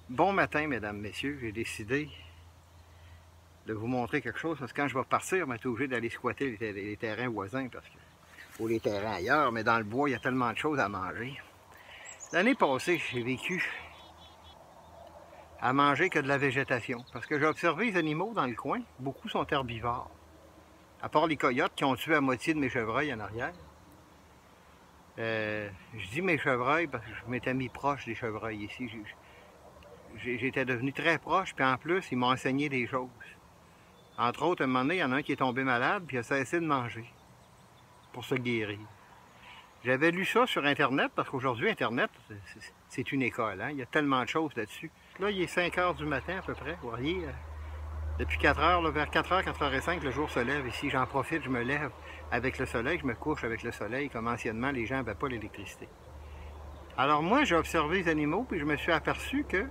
Bon matin, mesdames, messieurs. J'ai décidé de vous montrer quelque chose parce que quand je vais partir, je suis obligé d'aller squatter les terrains voisins parce que, ou les terrains ailleurs, mais dans le bois, il y a tellement de choses à manger. L'année passée, j'ai vécu à manger que de la végétation parce que j'ai observé les animaux dans le coin. Beaucoup sont herbivores. À part les coyotes qui ont tué la moitié de mes chevreuils en arrière. Je dis mes chevreuils parce que je m'étais mis proche des chevreuils ici. J'étais devenu très proche, puis en plus, ils m'ont enseigné des choses. Entre autres, à un moment donné, il y en a un qui est tombé malade, puis il a cessé de manger pour se guérir. J'avais lu ça sur Internet, parce qu'aujourd'hui, Internet, c'est une école. Hein? Il y a tellement de choses là-dessus. Là, il est 5 heures du matin à peu près. Vous voyez, depuis 4 heures, là, vers 4 heures, 4h05, le jour se lève ici. J'en profite, je me lève avec le soleil, je me couche avec le soleil, comme anciennement, les gens n'avaient pas l'électricité. Alors moi, j'ai observé les animaux, puis je me suis aperçu que,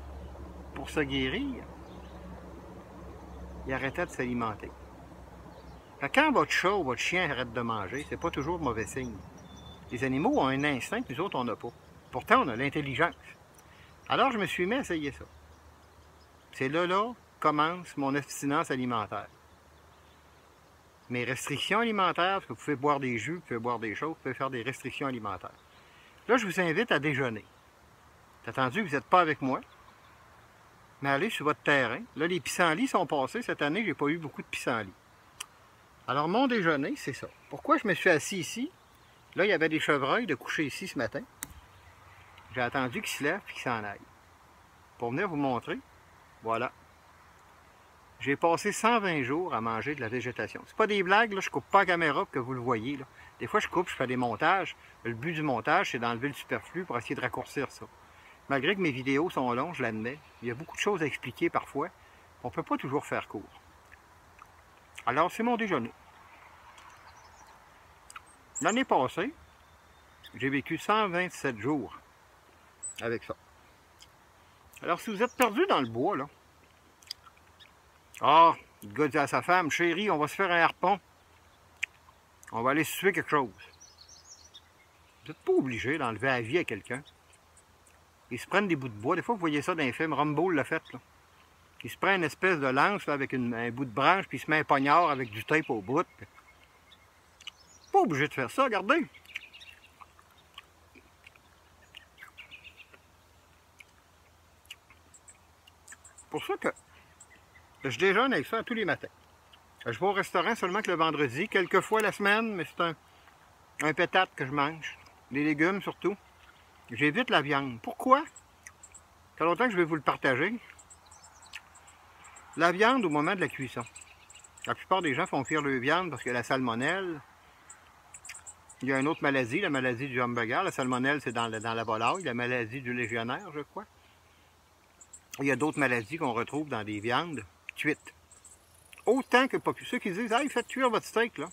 pour se guérir, ils arrêtaient de s'alimenter. Quand votre chat ou votre chien arrête de manger, c'est pas toujours mauvais signe. Les animaux ont un instinct que nous autres, on n'a pas. Pourtant, on a l'intelligence. Alors, je me suis mis à essayer ça. C'est là commence mon abstinence alimentaire. Mes restrictions alimentaires, parce que vous pouvez boire des jus, vous pouvez boire des choses, vous pouvez faire des restrictions alimentaires. Là, je vous invite à déjeuner. C'est attendu que vous n'êtes pas avec moi, mais allez sur votre terrain. Là, les pissenlits sont passés. Cette année, j'ai pas eu beaucoup de pissenlits. Alors, mon déjeuner, c'est ça. Pourquoi je me suis assis ici? Là, il y avait des chevreuils de coucher ici ce matin. J'ai attendu qu'ils se lèvent et qu'ils s'en aillent. Pour venir vous montrer, voilà. J'ai passé 120 jours à manger de la végétation. C'est pas des blagues, là, je coupe pas la caméra pour que vous le voyez. Là. Des fois, je coupe, je fais des montages. Le but du montage, c'est d'enlever le superflu pour essayer de raccourcir ça. Malgré que mes vidéos sont longues, je l'admets. Il y a beaucoup de choses à expliquer parfois. On ne peut pas toujours faire court. Alors, c'est mon déjeuner. L'année passée, j'ai vécu 127 jours avec ça. Alors, si vous êtes perdu dans le bois, là, le gars dit à sa femme, chérie, on va se faire un harpon. On va aller se tuer quelque chose. Vous n'êtes pas obligé d'enlever la vie à quelqu'un. Ils se prennent des bouts de bois. Des fois, vous voyez ça dans les films. Rambo l'a fait, là. Il se prend une espèce de lance là, avec un bout de branche, puis il se met un poignard avec du tape au bout. Pas obligé de faire ça, regardez. C'est pour ça que je déjeune avec ça tous les matins. Je vais au restaurant seulement que le vendredi, quelques fois la semaine, mais c'est un pétate que je mange. Les légumes surtout. J'évite la viande. Pourquoi? Ça fait longtemps que je vais vous le partager. La viande au moment de la cuisson. La plupart des gens font cuire leur viande parce que la salmonelle, il y a une autre maladie, la maladie du hamburger. La salmonelle, c'est dans la volaille, la maladie du légionnaire, je crois. Il y a d'autres maladies qu'on retrouve dans des viandes cuites. Autant que pas plus. Ceux qui disent, hey, faites cuire votre steak, là.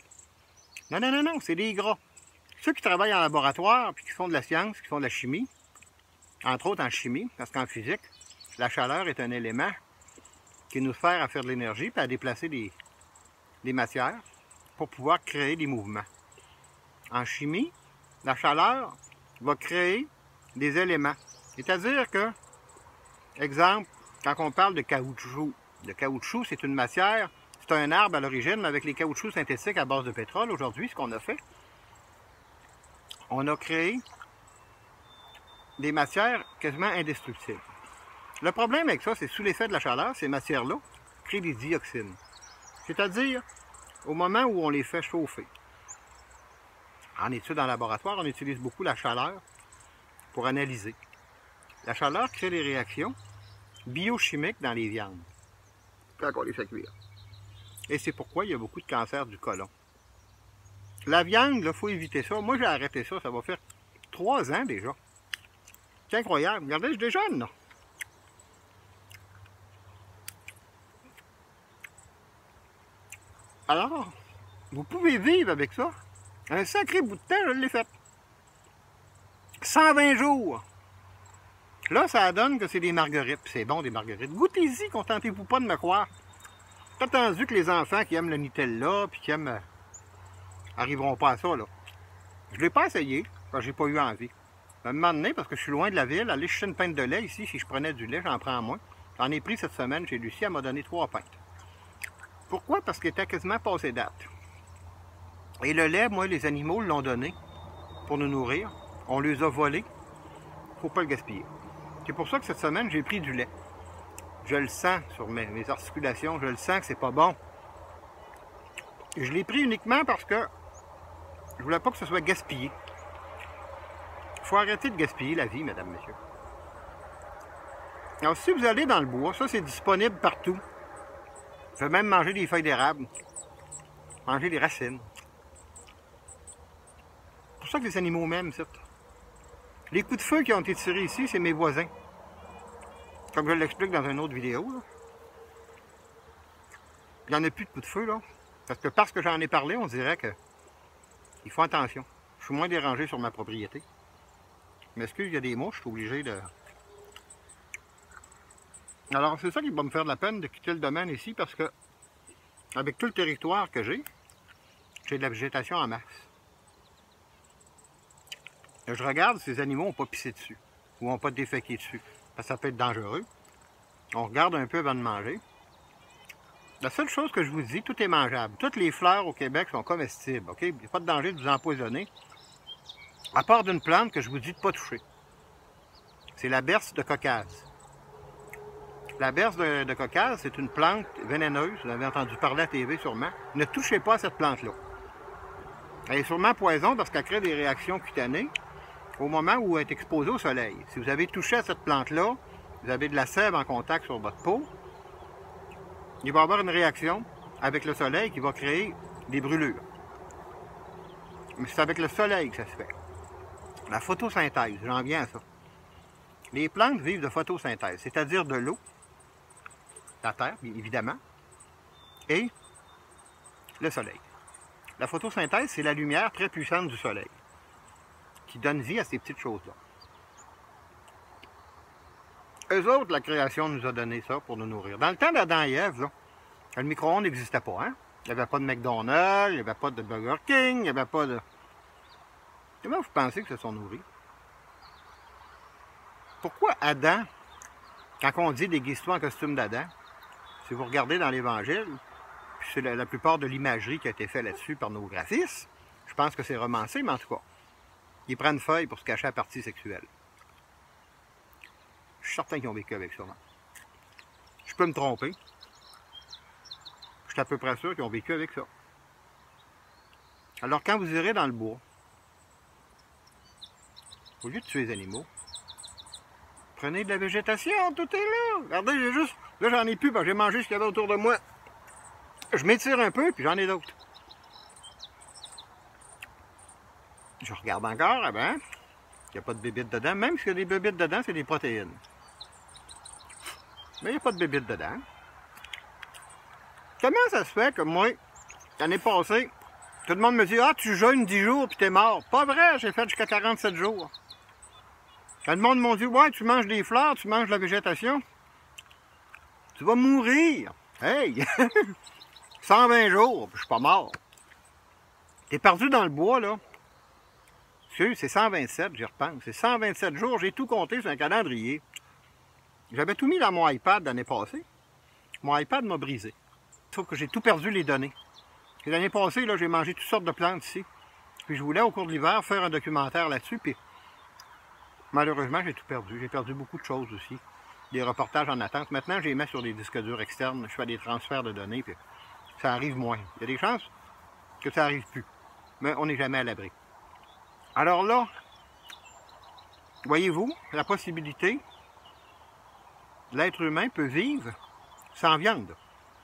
Non, non, non, non, c'est des gras. Ceux qui travaillent en laboratoire, puis qui font de la science, qui font de la chimie, entre autres en chimie, parce qu'en physique, la chaleur est un élément qui nous sert à faire de l'énergie, puis à déplacer des matières pour pouvoir créer des mouvements. En chimie, la chaleur va créer des éléments. C'est-à-dire que, exemple, quand on parle de caoutchouc, le caoutchouc, c'est une matière, c'est un arbre à l'origine, mais avec les caoutchoucs synthétiques à base de pétrole, aujourd'hui, ce qu'on a fait, on a créé des matières quasiment indestructibles. Le problème avec ça, c'est sous l'effet de la chaleur, ces matières-là créent des dioxines. C'est-à-dire, au moment où on les fait chauffer. En études en laboratoire, on utilise beaucoup la chaleur pour analyser. La chaleur crée des réactions biochimiques dans les viandes, quand on les fait cuire. Et c'est pourquoi il y a beaucoup de cancers du côlon. La viande, il faut éviter ça. Moi, j'ai arrêté ça, ça va faire 3 ans déjà. C'est incroyable. Regardez, je déjeune, là. Alors, vous pouvez vivre avec ça. Un sacré bout de temps, je l'ai fait. 120 jours. Là, ça donne que c'est des marguerites. C'est bon, des marguerites. Goûtez-y, contentez-vous pas de me croire. C'est attendu que les enfants qui aiment le Nutella, puis qui aiment... arriveront pas à ça, là. Je l'ai pas essayé, parce que j'ai pas eu envie. À un moment donné, parce que je suis loin de la ville, aller chercher une pinte de lait ici, si je prenais du lait, j'en prends moins. J'en ai pris cette semaine chez Lucie, elle m'a donné 3 pintes. Pourquoi? Parce qu'il était quasiment passé date. Et le lait, moi, les animaux l'ont donné pour nous nourrir. On les a volés. Il ne faut pas le gaspiller. C'est pour ça que cette semaine, j'ai pris du lait. Je le sens sur mes articulations, je le sens que c'est pas bon. Et je l'ai pris uniquement parce que je voulais pas que ce soit gaspillé. Il faut arrêter de gaspiller la vie, mesdames, messieurs. Alors, si vous allez dans le bois, ça, c'est disponible partout. Vous pouvez même manger des feuilles d'érable, manger des racines. C'est pour ça que les animaux m'aiment, ça. Les coups de feu qui ont été tirés ici, c'est mes voisins. Comme je l'explique dans une autre vidéo. Là. Il n'y en a plus de coups de feu, là. Parce que j'en ai parlé, on dirait que il faut attention. Je suis moins dérangé sur ma propriété. Mais est-ce qu'il y a des mouches, je suis obligé de... Alors, c'est ça qui va me faire de la peine de quitter le domaine ici, parce que, avec tout le territoire que j'ai de la végétation en masse. Et je regarde, ces animaux n'ont pas pissé dessus, ou n'ont pas déféqué dessus, parce que ça peut être dangereux. On regarde un peu avant de manger. La seule chose que je vous dis, tout est mangeable. Toutes les fleurs au Québec sont comestibles, OK? Il n'y a pas de danger de vous empoisonner. À part d'une plante que je vous dis de ne pas toucher. C'est la berce de Caucase. La berce de Caucase, c'est une plante vénéneuse. Vous avez entendu parler à la TV sûrement. Ne touchez pas à cette plante-là. Elle est sûrement poison parce qu'elle crée des réactions cutanées au moment où elle est exposée au soleil. Si vous avez touché à cette plante-là, vous avez de la sève en contact sur votre peau, il va y avoir une réaction avec le soleil qui va créer des brûlures. Mais c'est avec le soleil que ça se fait. La photosynthèse, j'en viens à ça. Les plantes vivent de photosynthèse, c'est-à-dire de l'eau, la terre, évidemment, et le soleil. La photosynthèse, c'est la lumière très puissante du soleil qui donne vie à ces petites choses-là. Eux autres, la création nous a donné ça pour nous nourrir. Dans le temps d'Adam et Ève, là, le micro-ondes n'existait pas. Hein? Il n'y avait pas de McDonald's, il n'y avait pas de Burger King, il n'y avait pas de... Comment vous pensez qu'ils se sont nourris? Pourquoi Adam, quand on dit déguise-toi en costume d'Adam, si vous regardez dans l'Évangile, puis c'est la plupart de l'imagerie qui a été faite là-dessus par nos graphistes, je pense que c'est romancé, mais en tout cas, ils prennent une feuille pour se cacher la partie sexuelle. Je suis certain qu'ils ont vécu avec ça. Non? Je peux me tromper. Je suis à peu près sûr qu'ils ont vécu avec ça. Alors, quand vous irez dans le bois, au lieu de tuer les animaux, prenez de la végétation, tout est là. Regardez, j'ai juste... Là, j'en ai plus, parce que j'ai mangé ce qu'il y avait autour de moi. Je m'étire un peu, puis j'en ai d'autres. Je regarde encore, eh bien, il n'y a pas de bébites dedans. Même s'il y a des bébites dedans, c'est des protéines. Mais il n'y a pas de bébites dedans. Comment ça se fait que moi, l'année passée, tout le monde me dit « Ah, tu jeûnes 10 jours puis t'es mort. » Pas vrai, j'ai fait jusqu'à 47 jours. Quand le monde m'a dit « Ouais, tu manges des fleurs, tu manges de la végétation. Tu vas mourir. » Hey! 120 jours, puis je suis pas mort. T'es perdu dans le bois, là. C'est 127, j'y repense. C'est 127 jours, j'ai tout compté sur un calendrier. J'avais tout mis dans mon iPad l'année passée. Mon iPad m'a brisé. Sauf que j'ai tout perdu les données. L'année passée, là, j'ai mangé toutes sortes de plantes ici. Puis je voulais, au cours de l'hiver, faire un documentaire là-dessus. Puis malheureusement, j'ai tout perdu. J'ai perdu beaucoup de choses aussi. Des reportages en attente. Maintenant, je les mets sur des disques durs externes. Je fais des transferts de données. Puis ça arrive moins. Il y a des chances que ça n'arrive plus. Mais on n'est jamais à l'abri. Alors là, voyez-vous, la possibilité, l'être humain peut vivre sans viande.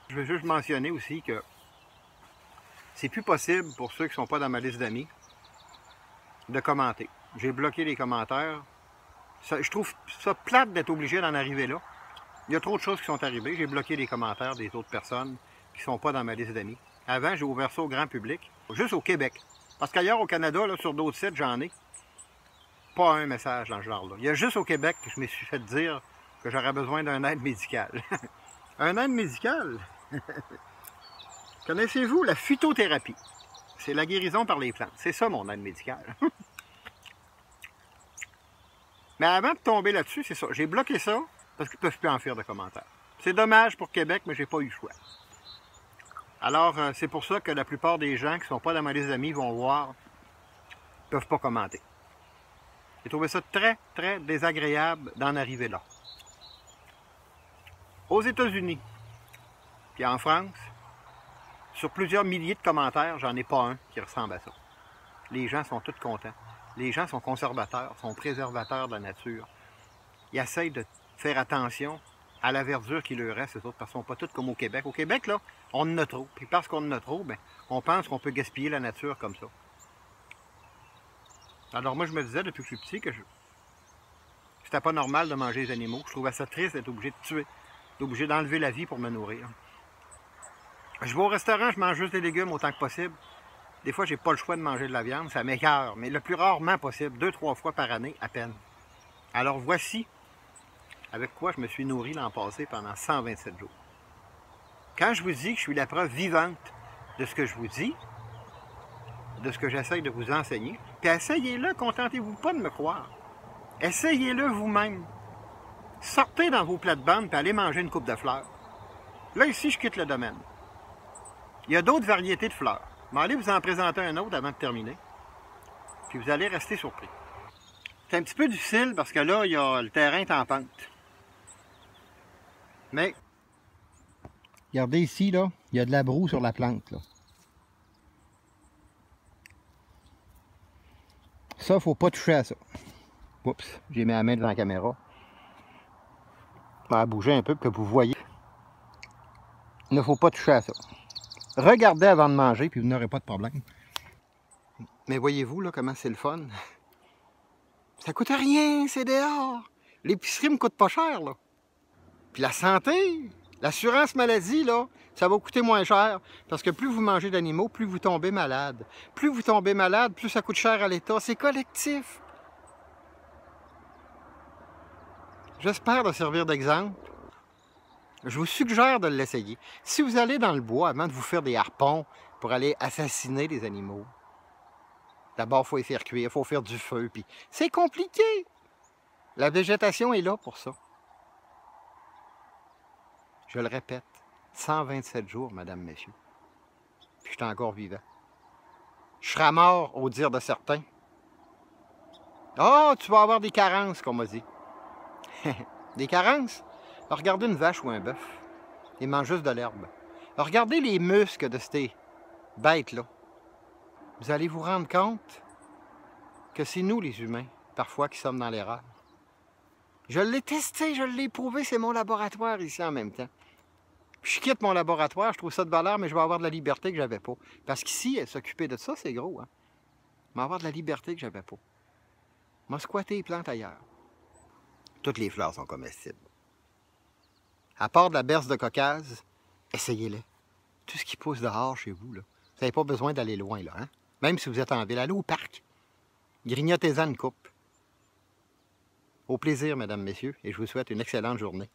Je veux juste mentionner aussi que c'est plus possible pour ceux qui ne sont pas dans ma liste d'amis de commenter. J'ai bloqué les commentaires. Je trouve ça plate d'être obligé d'en arriver là. Il y a trop de choses qui sont arrivées. J'ai bloqué les commentaires des autres personnes qui ne sont pas dans ma liste d'amis. Avant, j'ai ouvert ça au grand public, juste au Québec. Parce qu'ailleurs, au Canada, là, sur d'autres sites, j'en ai pas un message dans ce genre-là. Il y a juste au Québec que je me suis fait dire que j'aurais besoin d'un aide médicale. Un aide médicale? Connaissez-vous la phytothérapie? C'est la guérison par les plantes. C'est ça mon aide médicale. Mais avant de tomber là-dessus, c'est ça. J'ai bloqué ça parce qu'ils ne peuvent plus en faire de commentaires. C'est dommage pour Québec, mais j'ai pas eu le choix. Alors, c'est pour ça que la plupart des gens qui ne sont pas dans ma liste d'amis vont voir, ne peuvent pas commenter. J'ai trouvé ça très, très désagréable d'en arriver là. Aux États-Unis, puis en France, sur plusieurs milliers de commentaires, j'en ai pas un qui ressemble à ça. Les gens sont tous contents. Les gens sont conservateurs, sont préservateurs de la nature. Ils essayent de faire attention à la verdure qui leur reste, eux autres, parce qu'ils ne sont pas tous comme au Québec. Au Québec, là, on en a trop. Puis parce qu'on en a trop, ben, on pense qu'on peut gaspiller la nature comme ça. Alors moi, je me disais depuis que je suis petit que c'était pas normal de manger les animaux. Je trouvais ça triste d'être obligé de tuer, d'obligé d'enlever la vie pour me nourrir. Je vais au restaurant, je mange juste des légumes autant que possible. Des fois, j'ai pas le choix de manger de la viande, ça m'écœure, mais le plus rarement possible, 2-3 fois par année à peine. Alors voici avec quoi je me suis nourri l'an passé pendant 127 jours. Quand je vous dis que je suis la preuve vivante de ce que je vous dis, de ce que j'essaye de vous enseigner, puis essayez-le, contentez-vous pas de me croire. Essayez-le vous-même. Sortez dans vos plates-bandes et allez manger une coupe de fleurs. Là, ici, je quitte le domaine. Il y a d'autres variétés de fleurs. Mais allez vous en présenter un autre avant de terminer. Puis vous allez rester surpris. C'est un petit peu difficile parce que là, le terrain est en pente. Mais, regardez ici, là, il y a de la broue sur la plante, là. Ça, il ne faut pas toucher à ça. Oups, j'ai mis la main devant la caméra. Je vais bouger un peu pour que vous voyez. Il ne faut pas toucher à ça. Regardez avant de manger, puis vous n'aurez pas de problème. Mais voyez-vous, là, comment c'est le fun? Ça coûte rien, c'est dehors. L'épicerie me coûte pas cher, là. Puis la santé, l'assurance maladie, là, ça va coûter moins cher. Parce que plus vous mangez d'animaux, plus vous tombez malade. Plus vous tombez malade, plus ça coûte cher à l'État. C'est collectif. J'espère de servir d'exemple. Je vous suggère de l'essayer. Si vous allez dans le bois avant de vous faire des harpons pour aller assassiner les animaux, d'abord, il faut les faire cuire, il faut faire du feu, puis c'est compliqué. La végétation est là pour ça. Je le répète, 127 jours, madame, messieurs. Puis je suis encore vivant. Je serai mort au dire de certains. Ah, tu vas avoir des carences, qu'on m'a dit. Des carences? Alors, regardez une vache ou un bœuf. Ils mangent juste de l'herbe. Alors, regardez les muscles de ces bêtes-là. Vous allez vous rendre compte que c'est nous, les humains, parfois, qui sommes dans l'erreur. Je l'ai testé, je l'ai prouvé, c'est mon laboratoire ici en même temps. Puis je quitte mon laboratoire, je trouve ça de valeur, mais je vais avoir de la liberté que j'avais pas. Parce qu'ici, s'occuper de ça, c'est gros. Hein? Je vais avoir de la liberté que j'avais pas. Je vais squatter les plantes ailleurs. Toutes les fleurs sont comestibles. À part de la berce de Caucase, essayez-les. Tout ce qui pousse dehors chez vous, là, vous n'avez pas besoin d'aller loin, là. Hein? Même si vous êtes en ville, allez au parc. Grignotez-en une coupe. Au plaisir, mesdames, messieurs, et je vous souhaite une excellente journée.